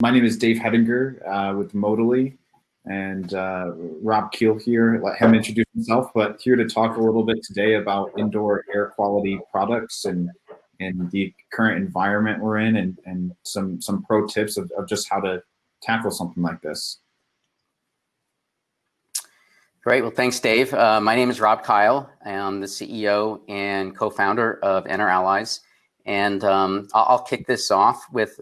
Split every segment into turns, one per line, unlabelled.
My name is Dave Hettinger with Motili, and Rob Keil here. Let him introduce himself, but here to talk a little bit today about indoor air quality products and the current environment we're in, and some pro tips of just how to tackle something like this.
Great. Well, thanks, Dave. My name is Rob Keil. I'm the CEO and co-founder of EnerAllies. And I'll kick this off with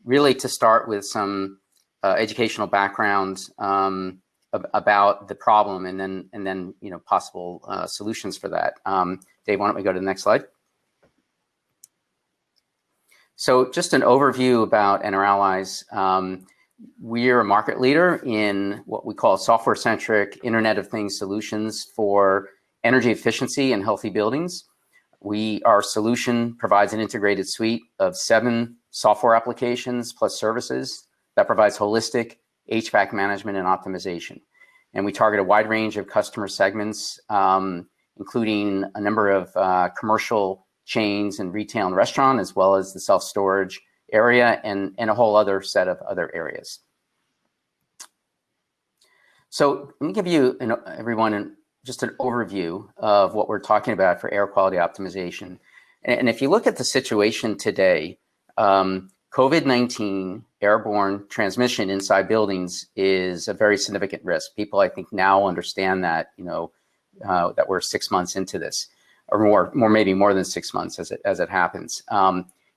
really to start with some educational background about the problem, and then possible solutions for that. Dave, why don't we go to the next slide? So just an overview about EnerAllies. We're a market leader in what we call software-centric Internet of Things solutions for energy efficiency and healthy buildings. Our solution provides an integrated suite of 7 software applications plus services that provides holistic HVAC management and optimization. And we target a wide range of customer segments, including a number of commercial chains and retail and restaurant, as well as the self-storage area and a whole other set of other areas. So let me give you, everyone, just an overview of what we're talking about for air quality optimization. And if you look at the situation today, COVID-19 airborne transmission inside buildings is a very significant risk. People, I think, now understand that, that we're 6 months into this, or maybe more than 6 months as it happens.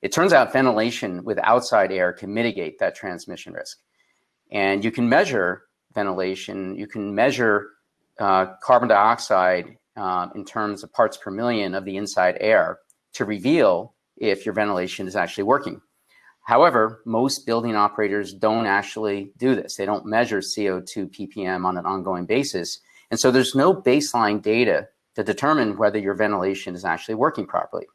It turns out ventilation with outside air can mitigate that transmission risk. And you can measure ventilation, you can measure carbon dioxide in terms of parts per million of the inside air to reveal if your ventilation is actually working. However, most building operators don't actually do this. They don't measure CO2 ppm on an ongoing basis. And so there's no baseline data to determine whether your ventilation is actually working properly.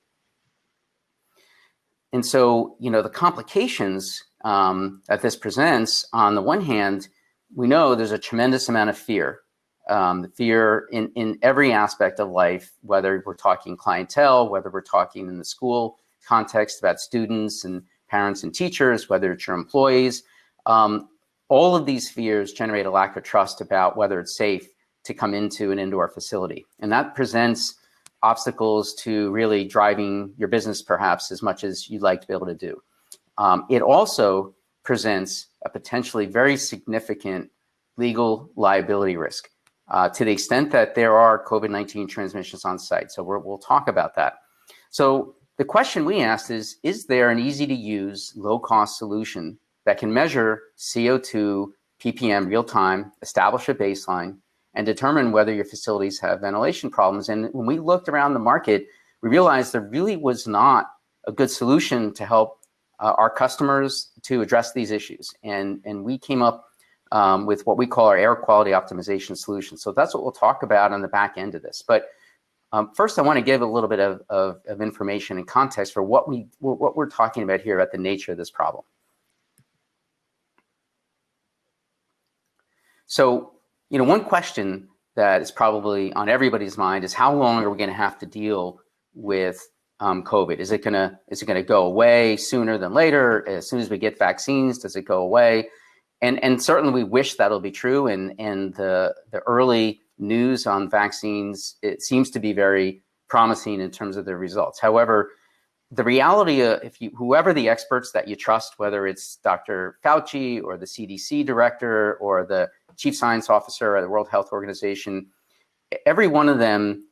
And so, the complications that this presents, on the one hand, we know there's a tremendous amount of fear. The fear in every aspect of life, whether we're talking clientele, whether we're talking in the school context about students and parents and teachers, whether it's your employees. All of these fears generate a lack of trust about whether it's safe to come into an indoor facility. And that presents obstacles to really driving your business perhaps as much as you'd like to be able to do. It also presents a potentially very significant legal liability risk to the extent that there are COVID-19 transmissions on site. So we'll talk about that. So the question we asked is there an easy to use, low cost solution that can measure CO2 ppm real time, establish a baseline, and determine whether your facilities have ventilation problems? And when we looked around the market, we realized there really was not a good solution to help our customers to address these issues. And we came up with what we call our air quality optimization solution. So that's what we'll talk about on the back end of this. But first, I want to give a little bit of information and context for what we're talking about here at the nature of this problem. So, one question that is probably on everybody's mind is, how long are we going to have to deal with COVID? Is it gonna go away sooner than later? As soon as we get vaccines, does it go away? And certainly we wish that'll be true. And the early news on vaccines, it seems to be very promising in terms of the results. However, the reality, whoever the experts that you trust, whether it's Dr. Fauci or the CDC director or the chief science officer at the World Health Organization, every one of them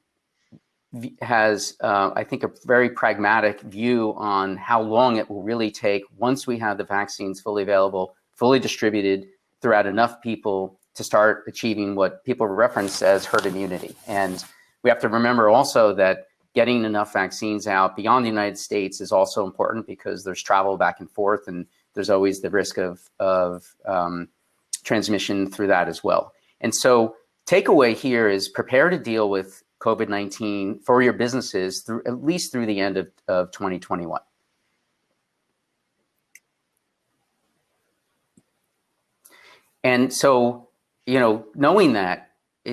has, I think, a very pragmatic view on how long it will really take once we have the vaccines fully available, fully distributed throughout enough people to start achieving what people reference as herd immunity. And we have to remember also that getting enough vaccines out beyond the United States is also important, because there's travel back and forth, and there's always the risk of transmission through that as well. And so takeaway here is prepare to deal with COVID-19 for your businesses through at least through the end of 2021. And so, knowing that,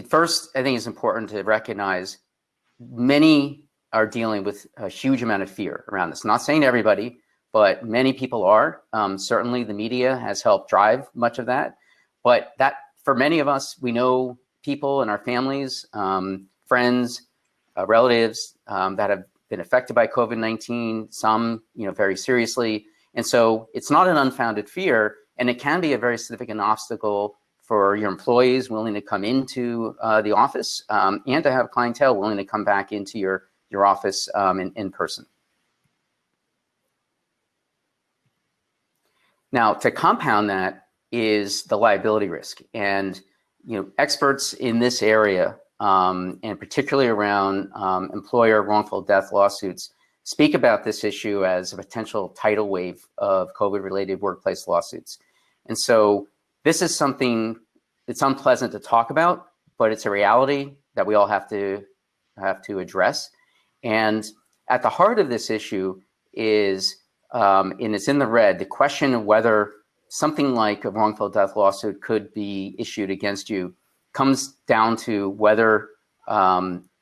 first, I think it's important to recognize many are dealing with a huge amount of fear around this. I'm not saying everybody, but many people are. Certainly the media has helped drive much of that. But that, for many of us, we know people in our families, friends, relatives that have been affected by COVID-19, some, very seriously. And so it's not an unfounded fear, and it can be a very significant obstacle for your employees willing to come into the office and to have clientele willing to come back into your office in person. Now, to compound that is the liability risk. And experts in this area, and particularly around employer wrongful death lawsuits, speak about this issue as a potential tidal wave of COVID-related workplace lawsuits. And so this is something that's unpleasant to talk about, but it's a reality that we all have to address. And at the heart of this issue is, and it's in the red, the question of whether something like a wrongful death lawsuit could be issued against you comes down to whether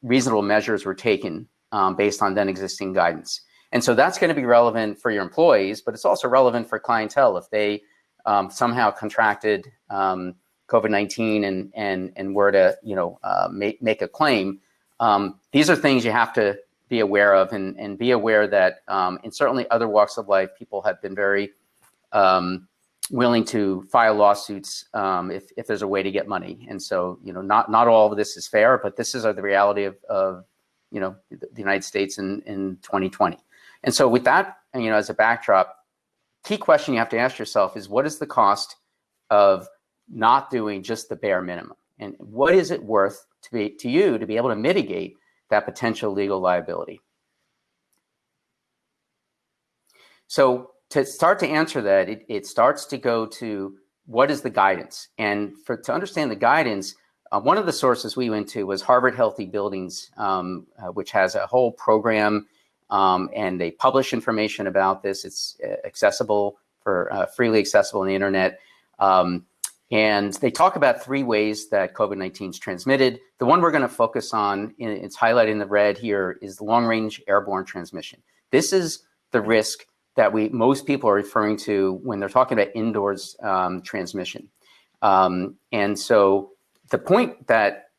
reasonable measures were taken based on then existing guidance. And so that's going to be relevant for your employees, but it's also relevant for clientele if they somehow contracted COVID-19 and were to make a claim. These are things you have to be aware of, and be aware that in certainly other walks of life, people have been very willing to file lawsuits if there's a way to get money. And so, not all of this is fair, but this is the reality of the United States in 2020. And so with that, as a backdrop, key question you have to ask yourself is, what is the cost of not doing just the bare minimum? And what is it worth to you to be able to mitigate that potential legal liability? So to start to answer that, it starts to go to what is the guidance. And to understand the guidance, one of the sources we went to was Harvard Healthy Buildings, which has a whole program, and they publish information about this. It's accessible freely accessible on the internet. And they talk about 3 ways that COVID-19 is transmitted. The one we're going to focus on, it's highlighted in the red here, is the long-range airborne transmission. This is the risk that most people are referring to when they're talking about indoors transmission. And so the point that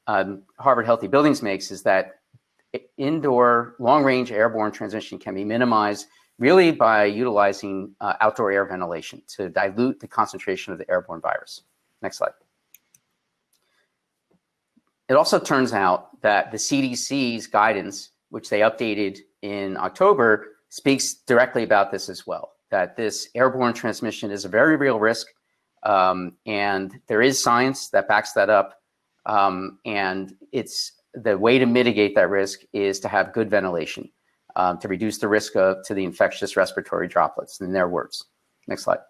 Harvard Healthy Buildings makes is that indoor long-range airborne transmission can be minimized really by utilizing outdoor air ventilation to dilute the concentration of the airborne virus. Next slide. It also turns out that the CDC's guidance, which they updated in October, speaks directly about this as well, that this airborne transmission is a very real risk, and there is science that backs that up, and the way to mitigate that risk is to have good ventilation, to reduce the risk to the infectious respiratory droplets, in their words. Next slide.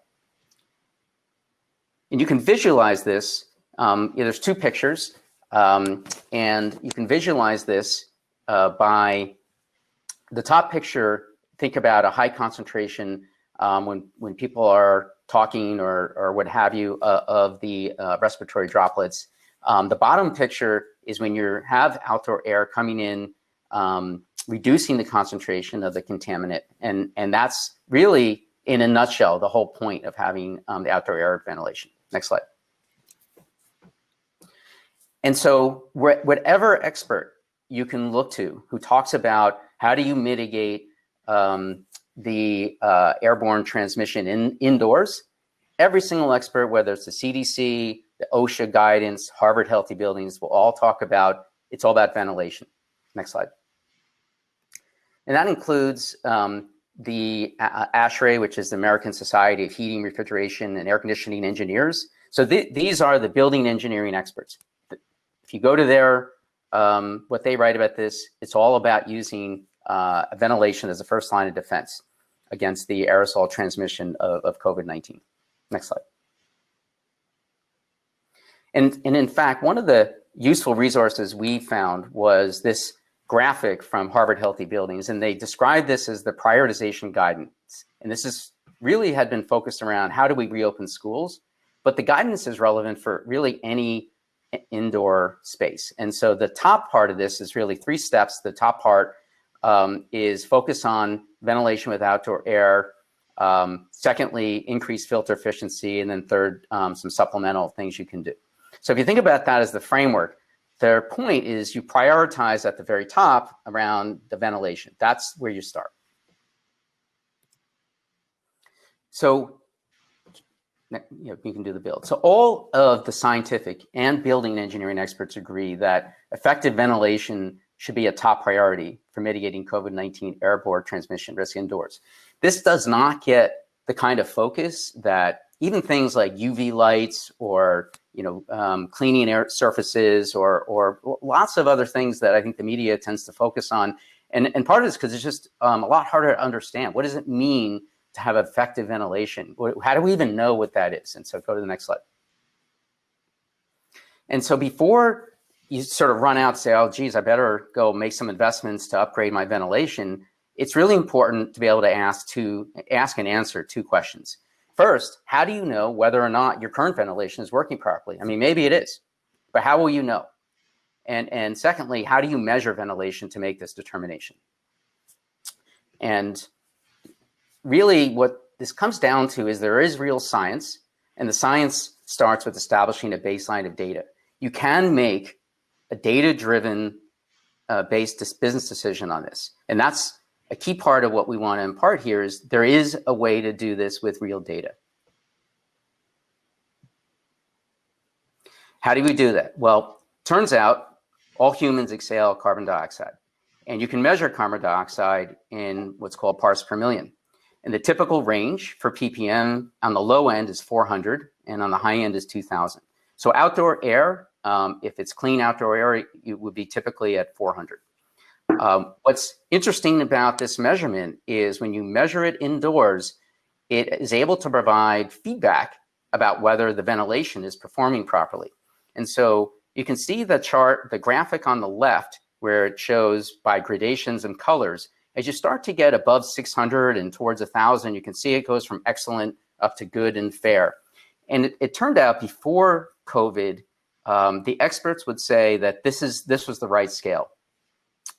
And you can visualize this. There's 2 pictures, and you can visualize this by the top picture. Think about a high concentration when people are talking or what have you of the respiratory droplets. The bottom picture is when you have outdoor air coming in, reducing the concentration of the contaminant, and that's really, in a nutshell, the whole point of having the outdoor air ventilation. Next slide. And so whatever expert you can look to who talks about how do you mitigate the airborne transmission indoors, every single expert, whether it's the CDC, the OSHA guidance, Harvard Healthy Buildings, will all talk about, it's all about ventilation. Next slide. And that includes the ASHRAE, which is the American Society of Heating, Refrigeration, and Air Conditioning Engineers. So these are the building engineering experts. If you go to their, what they write about this, it's all about using ventilation as a first line of defense against the aerosol transmission of COVID-19. Next slide. And in fact, one of the useful resources we found was this graphic from Harvard Healthy Buildings, and they described this as the prioritization guidance. And this is really had been focused around how do we reopen schools, but the guidance is relevant for really any indoor space. And so the top part of this is really 3 steps. The top part is focus on ventilation with outdoor air, Secondly, increased filter efficiency. And then third, some supplemental things you can do. So if you think about that as the framework, their point is you prioritize at the very top around the ventilation. That's where you start. So you can do the build. So all of the scientific and building engineering experts agree that effective ventilation should be a top priority for mitigating COVID-19 airborne transmission risk indoors. This does not get the kind of focus that even things like UV lights or cleaning air surfaces or lots of other things that I think the media tends to focus on. And part of it is because it's just a lot harder to understand. What does it mean to have effective ventilation? How do we even know what that is? And so go to the next slide. And so before you sort of run out and say, oh, geez, I better go make some investments to upgrade my ventilation, it's really important to be able to ask and answer two questions. First, how do you know whether or not your current ventilation is working properly? I mean, maybe it is, but how will you know? And secondly, how do you measure ventilation to make this determination? And really what this comes down to is there is real science, and the science starts with establishing a baseline of data. You can make a data-driven based business decision on this. And that's a key part of what we want to impart here is there is a way to do this with real data. How do we do that? Well, turns out all humans exhale carbon dioxide. And you can measure carbon dioxide in what's called parts per million. And the typical range for ppm on the low end is 400 and on the high end is 2000. So outdoor air, if it's clean outdoor air, it would be typically at 400. What's interesting about this measurement is when you measure it indoors, it is able to provide feedback about whether the ventilation is performing properly. And so you can see the chart, the graphic on the left, where it shows by gradations and colors. As you start to get above 600 and towards 1,000, you can see it goes from excellent up to good and fair. And it turned out before COVID, the experts would say that this was the right scale.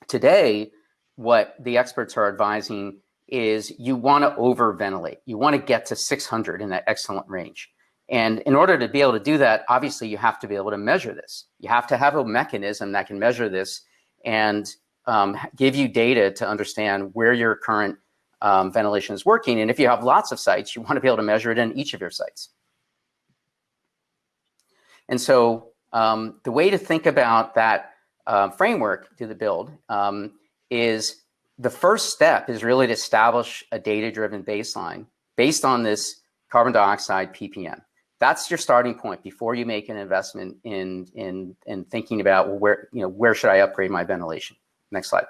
Today, what the experts are advising is you want to over-ventilate. You want to get to 600 in that excellent range. And in order to be able to do that, obviously you have to be able to measure this. You have to have a mechanism that can measure this and give you data to understand where your current ventilation is working. And if you have lots of sites, you want to be able to measure it in each of your sites. And so the way to think about that framework to the build is the first step is really to establish a data-driven baseline based on this carbon dioxide ppm. That's your starting point before you make an investment in thinking about, well, where should I upgrade my ventilation? Next slide.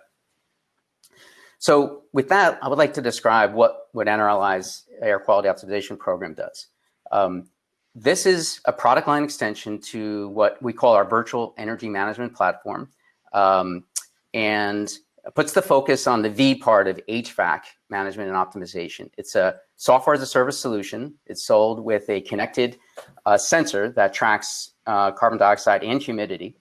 So with that, I would like to describe what EnerAllies air quality optimization program does. This is a product line extension to what we call our virtual energy management platform, and puts the focus on the V part of HVAC management and optimization. It's a software as a service solution. It's sold with a connected sensor that tracks carbon dioxide and humidity.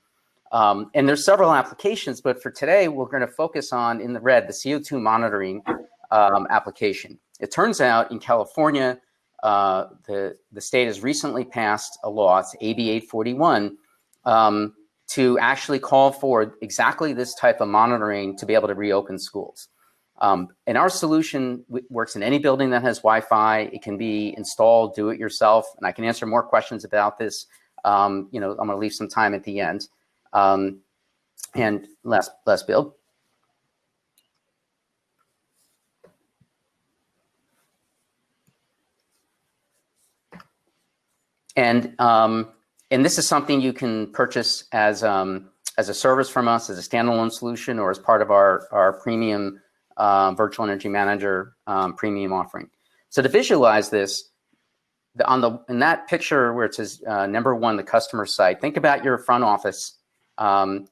And there's several applications, but for today, we're going to focus on, in the red, the CO2 monitoring application. It turns out in California, the state has recently passed a law, it's AB 841, to actually call for exactly this type of monitoring to be able to reopen schools. And our solution works in any building that has Wi-Fi. It can be installed, do it yourself, and I can answer more questions about this. I'm going to leave some time at the end. And last build. And this is something you can purchase as a service from us, as a standalone solution, or as part of our premium virtual energy manager premium offering. So to visualize this, in that picture where it says number 1, the customer site, think about your front office.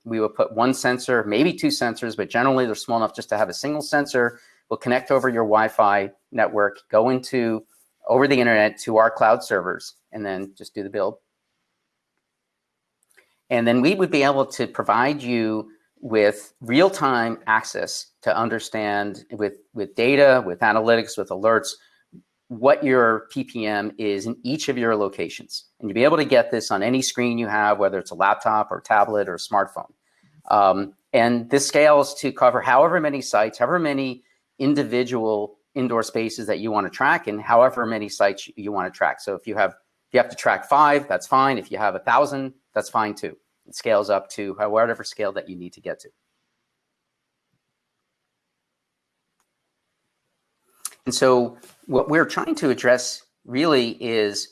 We will put one sensor, maybe two sensors, but generally they're small enough just to have a single sensor. We'll connect over your Wi-Fi network, go over the internet to our cloud servers, and then just do the build. And then we would be able to provide you with real-time access to understand with data, with analytics, with alerts, what your ppm is in each of your locations. And you'll be able to get this on any screen you have, whether it's a laptop or tablet or smartphone. And this scales to cover however many sites, however many individual indoor spaces that you want to track, and however many sites you want to track. So if you have to track 5, that's fine. If you have 1,000, that's fine too. It scales up to whatever scale that you need to get to. And so what we're trying to address really is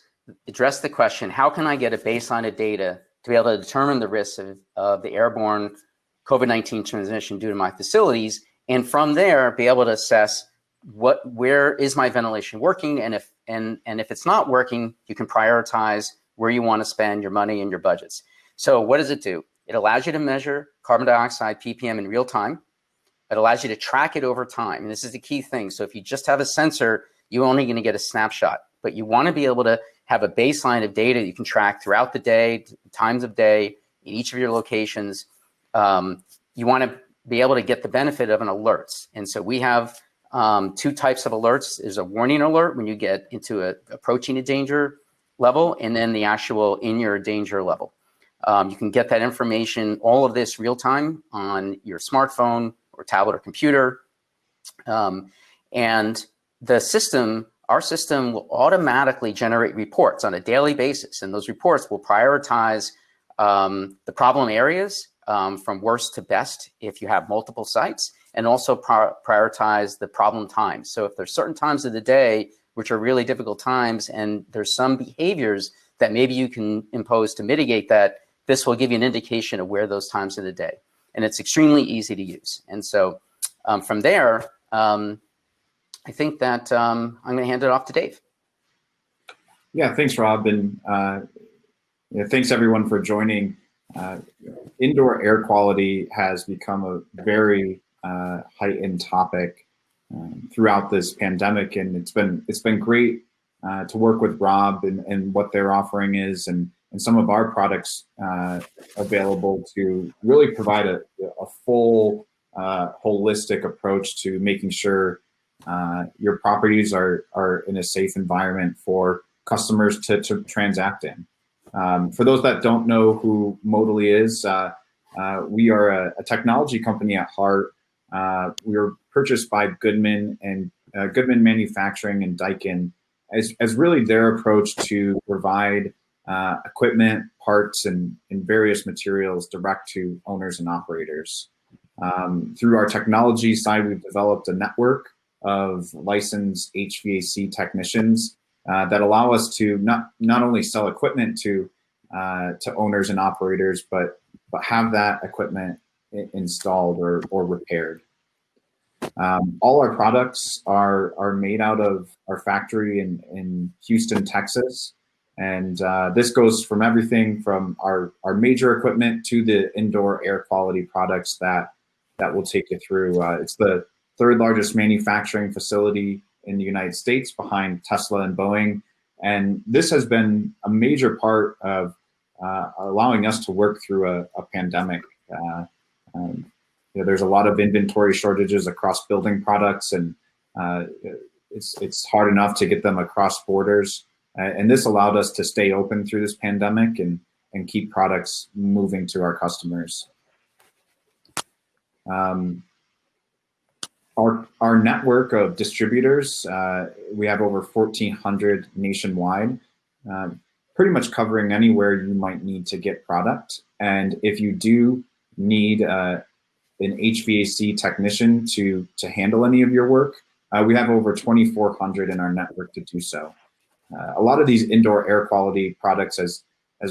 address the question, how can I get a baseline of data to be able to determine the risks of the airborne COVID-19 transmission due to my facilities, and from there be able to assess where is my ventilation working, and if it's not working, you can prioritize where you want to spend your money and your budgets. So what does it do? It allows you to measure carbon dioxide ppm in real time. It allows you to track it over time. And this is the key thing. So if you just have a sensor, you're only going to get a snapshot, but you want to be able to have a baseline of data you can track throughout the day, times of day, in each of your locations. You want to be able to get the benefit of an alerts. And so we have 2 types of alerts. There's a warning alert when you get into approaching a danger level, and then the actual in your danger level. You can get that information, all of this real time on your smartphone or tablet or computer. And the system, our system will automatically generate reports on a daily basis. And those reports will prioritize the problem areas from worst to best if you have multiple sites, and also prioritize the problem times. So if there's certain times of the day which are really difficult times, and there's some behaviors that maybe you can impose to mitigate that, this will give you an indication of where those times of the day. And it's extremely easy to use. And so from there, I think that I'm going to hand it off to Dave.
Yeah, thanks, Rob. And thanks everyone for joining. Indoor air quality has become a very heightened topic throughout this pandemic, and it's been great to work with Rob and what their offering is, and some of our products available to really provide a full holistic approach to making sure your properties are in a safe environment for customers to transact in. For those that don't know who Motili is, we are a technology company at heart. We were purchased by Goodman and Goodman Manufacturing and Daikin as really their approach to provide equipment, parts, and various materials direct to owners and operators. Through our technology side, we've developed a network of licensed HVAC technicians that allow us to not only sell equipment to owners and operators, but have that equipment installed or repaired. All our products are made out of our factory in Houston, Texas. And this goes from everything from our major equipment to the indoor air quality products that will take you through. It's the 3rd largest manufacturing facility in the United States behind Tesla and Boeing. And this has been a major part of allowing us to work through a pandemic. There's a lot of inventory shortages across building products, and it's hard enough to get them across borders. And this allowed us to stay open through this pandemic and keep products moving to our customers. Our network of distributors, we have over 1,400 nationwide, pretty much covering anywhere you might need to get product. And if you do need an HVAC technician to handle any of your work, we have over 2,400 in our network to do so. A lot of these indoor air quality products, as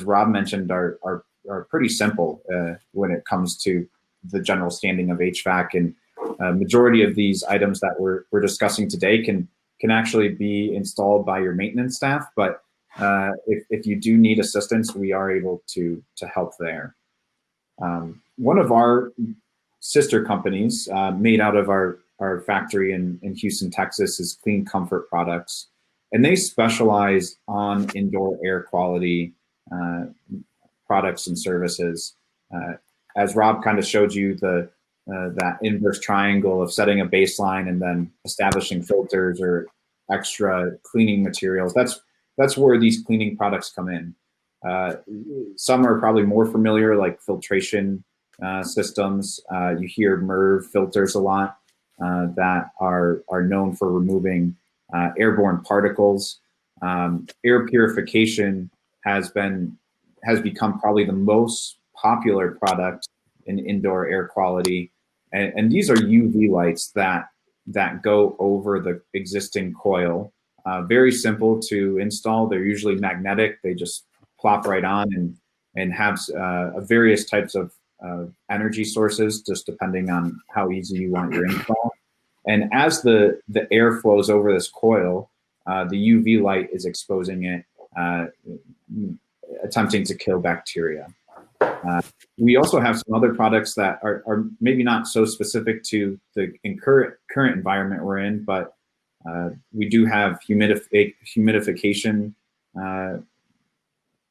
Rob mentioned, are pretty simple when it comes to the general standing of HVAC, and majority of these items that we're discussing today can actually be installed by your maintenance staff. But if you do need assistance, we are able to help there. One of our sister companies made out of our factory in Houston, Texas is Clean Comfort Products. And they specialize on indoor air quality products and services. As Rob kind of showed you, that inverse triangle of setting a baseline and then establishing filters or extra cleaning materials. That's where these cleaning products come in. Some are probably more familiar, like filtration systems. You hear MERV filters a lot that are known for removing airborne particles. Air purification has become probably the most popular product in indoor air quality, and these are UV lights that go over the existing coil. Very simple to install. They're usually magnetic. They just plop right on and have various types of energy sources, just depending on how easy you want your install. And as the air flows over this coil, the UV light is exposing it, attempting to kill bacteria. We also have some other products that are maybe not so specific to the current environment we're in, but we do have humidification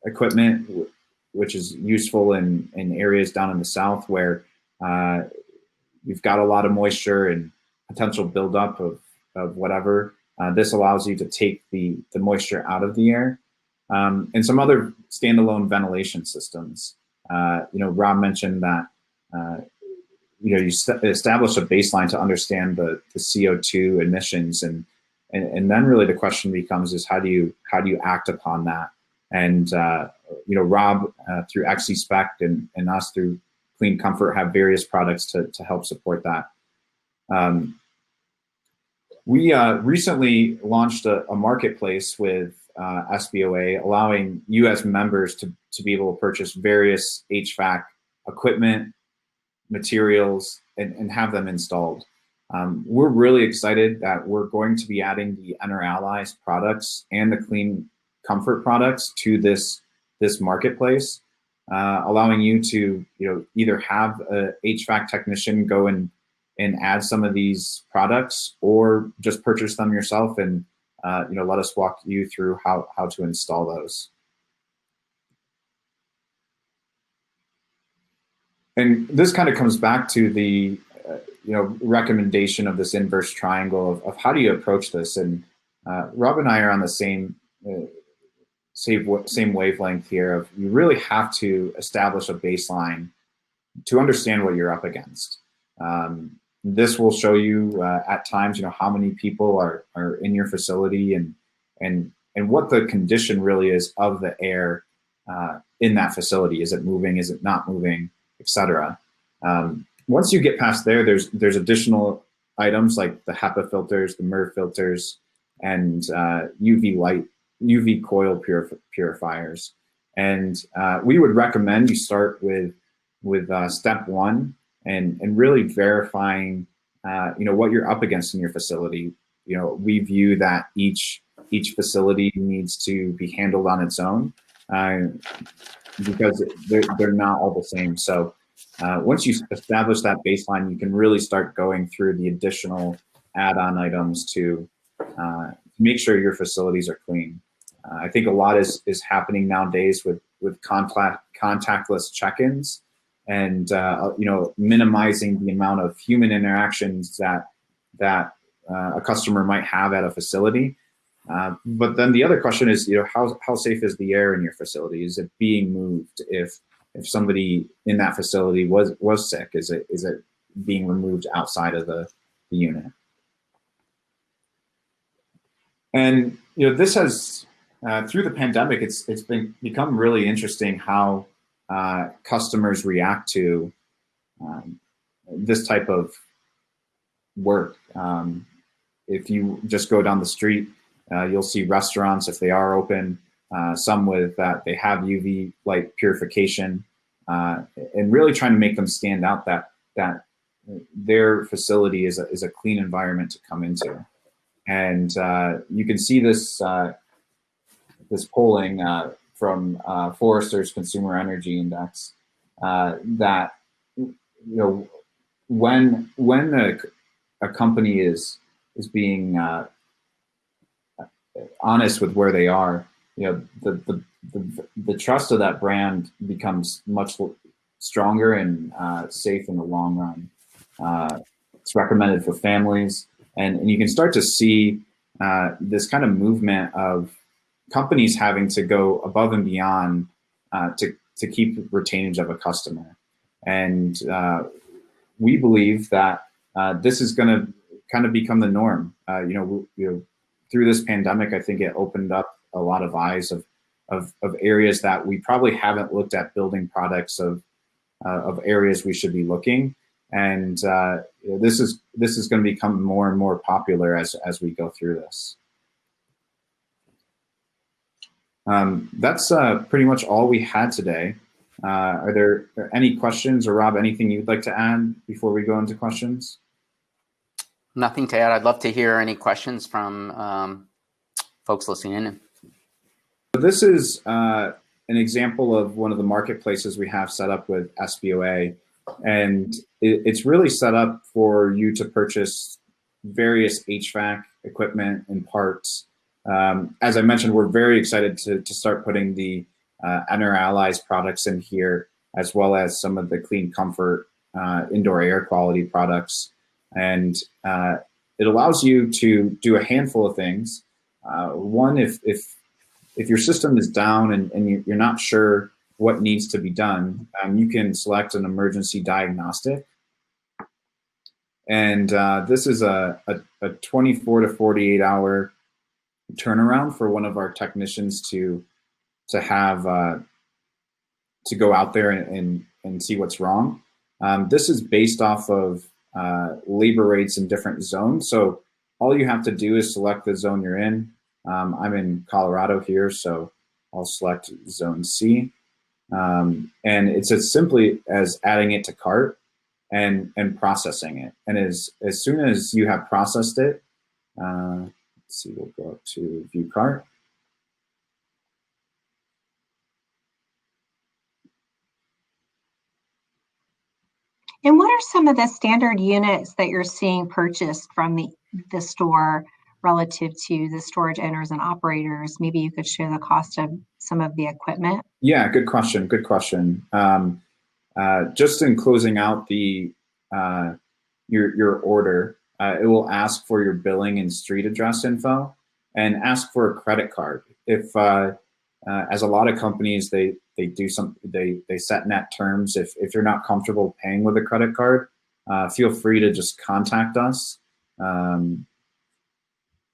equipment, which is useful in areas down in the south where you've got a lot of moisture and potential buildup of whatever. This allows you to take the moisture out of the air. And some other standalone ventilation systems. Rob mentioned that you establish a baseline to understand the CO2 emissions, and then really the question becomes is how do you act upon that? And Rob through XE-Spec and us through Clean Comfort have various products to help support that. We recently launched a marketplace with SBOA, allowing you as members to be able to purchase various HVAC equipment, materials, and have them installed. We're really excited that we're going to be adding the EnerAllies products and the Clean Comfort products to this marketplace, allowing you to either have a HVAC technician go and add some of these products, or just purchase them yourself and let us walk you through how to install those. And this kind of comes back to the recommendation of this inverse triangle of how do you approach this. And Rob and I are on the same wavelength here of you really have to establish a baseline to understand what you're up against. This will show you at times, how many people are in your facility and what the condition really is of the air in that facility. Is it moving? Is it not moving? Etc. Once you get past there, there's additional items like the HEPA filters, the MERV filters, and UV coil purifiers. And we would recommend you start with step one and really verifying what you're up against in your facility. We view that each facility needs to be handled on its own because they're not all the same. So once you establish that baseline, you can really start going through the additional add-on items to make sure your facilities are clean. I think a lot is happening nowadays with contactless check-ins, and minimizing the amount of human interactions that a customer might have at a facility. But then the other question is, how safe is the air in your facility? Is it being moved? If somebody in that facility was sick, is it being removed outside of the unit? And this has through the pandemic, it's become really interesting how customers react to this type of work. If you just go down the street, you'll see restaurants, if they are open, some with that they have UV light purification, and really trying to make them stand out that their facility is a clean environment to come into. And you can see this polling from Forrester's Consumer Energy Index that when a company is being honest with where they are, the trust of that brand becomes much stronger and safe in the long run. It's recommended for families, and you can start to see this kind of movement of companies having to go above and beyond to keep retainage of a customer. And we believe that this is going to kind of become the norm. Through this pandemic, I think it opened up a lot of eyes of areas that we probably haven't looked at building products of areas we should be looking. And this is going to become more and more popular as we go through this. That's pretty much all we had today. Are there any questions, or Rob, anything you'd like to add before we go into questions?
Nothing to add. I'd love to hear any questions from folks listening in.
This is an example of one of the marketplaces we have set up with SBOA, and it's really set up for you to purchase various HVAC equipment and parts. As I mentioned, we're very excited to start putting the EnerAllies products in here, as well as some of the Clean Comfort indoor air quality products. And it allows you to do a handful of things. One, if your system is down and you're not sure what needs to be done, you can select an emergency diagnostic. And this is a 24 to 48 hour turnaround for one of our technicians to have to go out there and see what's wrong. This is based off of labor rates in different zones. So all you have to do is select the zone you're in. I'm in Colorado here, so I'll select zone C. And it's as simply as adding it to cart and processing it. And as soon as you have processed it, let's see, we'll go up to view cart.
And what are some of the standard units that you're seeing purchased from the store relative to the storage owners and operators? Maybe you could share the cost of some of the equipment.
Yeah, good question. Good question. Just in closing out the your order, it will ask for your billing and street address info, and ask for a credit card. If as a lot of companies, they set net terms. If you're not comfortable paying with a credit card, feel free to just contact us, and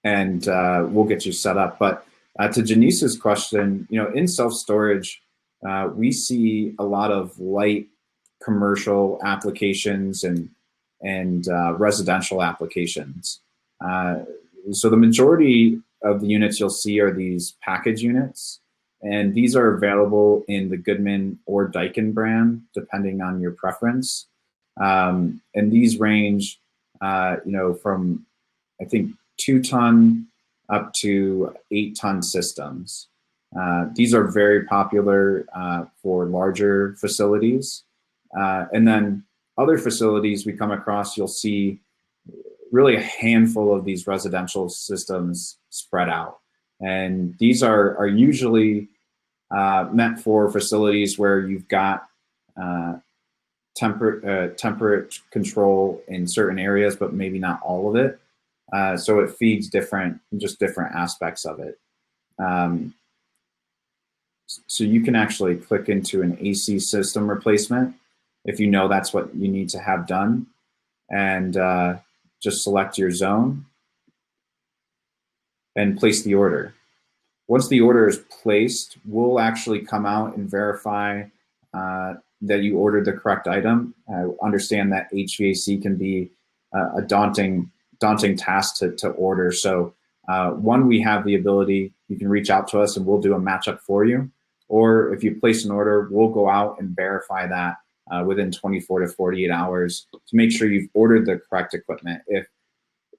we'll get you set up. But to Janice's question, in self-storage, we see a lot of light commercial applications and residential applications. So the majority of the units you'll see are these package units, and these are available in the Goodman or Daikin brand, depending on your preference. And these range, from I think 2-ton up to 8-ton systems. These are very popular for larger facilities. And then other facilities we come across, you'll see really a handful of these residential systems spread out. And these are usually meant for facilities where you've got temperate control in certain areas, but maybe not all of it. So it feeds different aspects of it. So you can actually click into an AC system replacement if you know that's what you need to have done, and just select your zone and place the order. Once the order is placed, we'll actually come out and verify that you ordered the correct item. I understand that HVAC can be a daunting task to order. So one, we have the ability, you can reach out to us and we'll do a matchup for you. Or if you place an order, we'll go out and verify that within 24 to 48 hours to make sure you've ordered the correct equipment.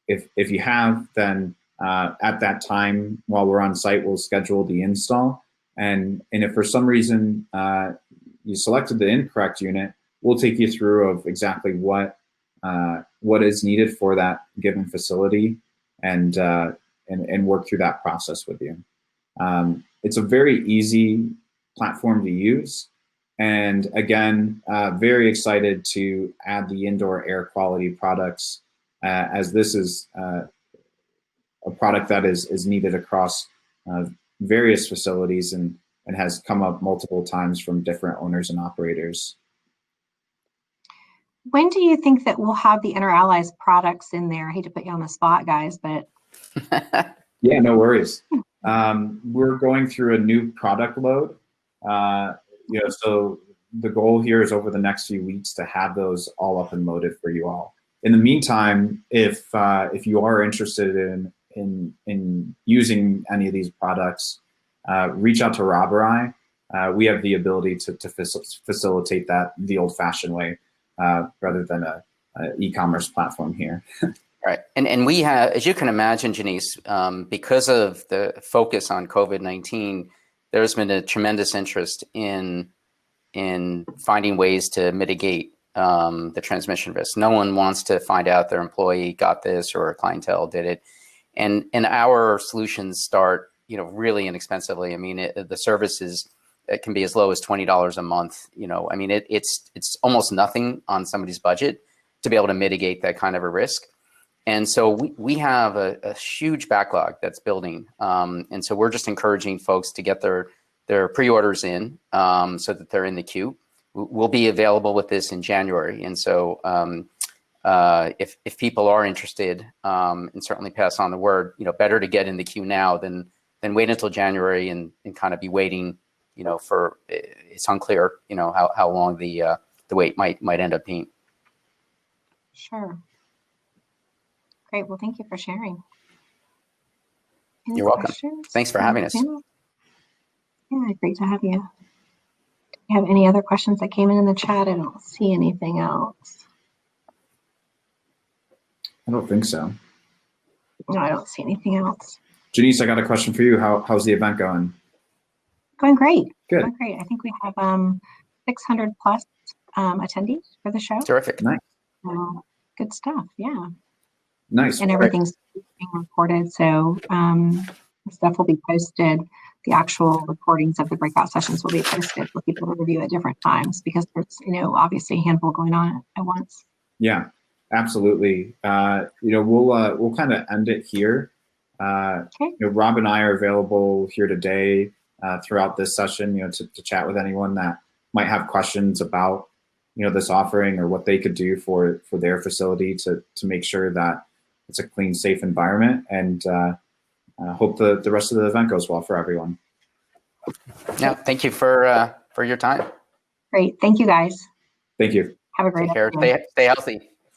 If you have, then at that time, while we're on site, we'll schedule the install. And if for some reason you selected the incorrect unit, we'll take you through of exactly what is needed for that given facility, and work through that process with you. It's a very easy platform to use. And again, very excited to add the indoor air quality products, as this is a product that is needed across various facilities and has come up multiple times from different owners and operators.
When do you think that we'll have the EnerAllies products in there? I hate to put you on the spot, guys, but
yeah, no worries. We're going through a new product load. So the goal here is over the next few weeks to have those all up and loaded for you all. In the meantime, if you are interested in using any of these products, reach out to Rob or I. We have the ability to facilitate that the old-fashioned way rather than a e-commerce platform here.
Right, and we have, as you can imagine, Janice, because of the focus on COVID-19, there's been a tremendous interest in finding ways to mitigate the transmission risk. No one wants to find out their employee got this or a clientele did it, and our solutions start, really inexpensively. I mean, the services, it can be as low as $20 a month. I mean, it's almost nothing on somebody's budget to be able to mitigate that kind of a risk. And so we have a huge backlog that's building. And so we're just encouraging folks to get their pre-orders in so that they're in the queue. We'll be available with this in January. And so if people are interested, and certainly pass on the word, better to get in the queue now than wait until January and kind of be waiting, for, it's unclear, how long the wait might end up being.
Sure. Great. Well, thank you for sharing. Any
You're welcome.
questions?
Thanks for having us.
Yeah, great to have you. Do you have any other questions that came in the chat? I don't see anything else.
I don't think so.
No, I don't see anything else.
Janice, I got a question for you. How's the event going?
Going great.
Good.
Going great. I think we have 600 plus attendees for the show.
Terrific.
Nice.
Good stuff. Yeah.
Nice.
And everything's being recorded, so stuff will be posted. The actual recordings of the breakout sessions will be posted for people to review at different times because there's, obviously a handful going on at once.
Yeah, absolutely. We'll kind of end it here.
Okay.
Rob and I are available here today throughout this session, to chat with anyone that might have questions about, this offering or what they could do for their facility to make sure that it's a clean, safe environment, and hope the rest of the event goes well for everyone.
Yeah, thank you for your time.
Great. Thank you, guys.
Thank you.
Have a great
Take care.
afternoon.
Stay healthy.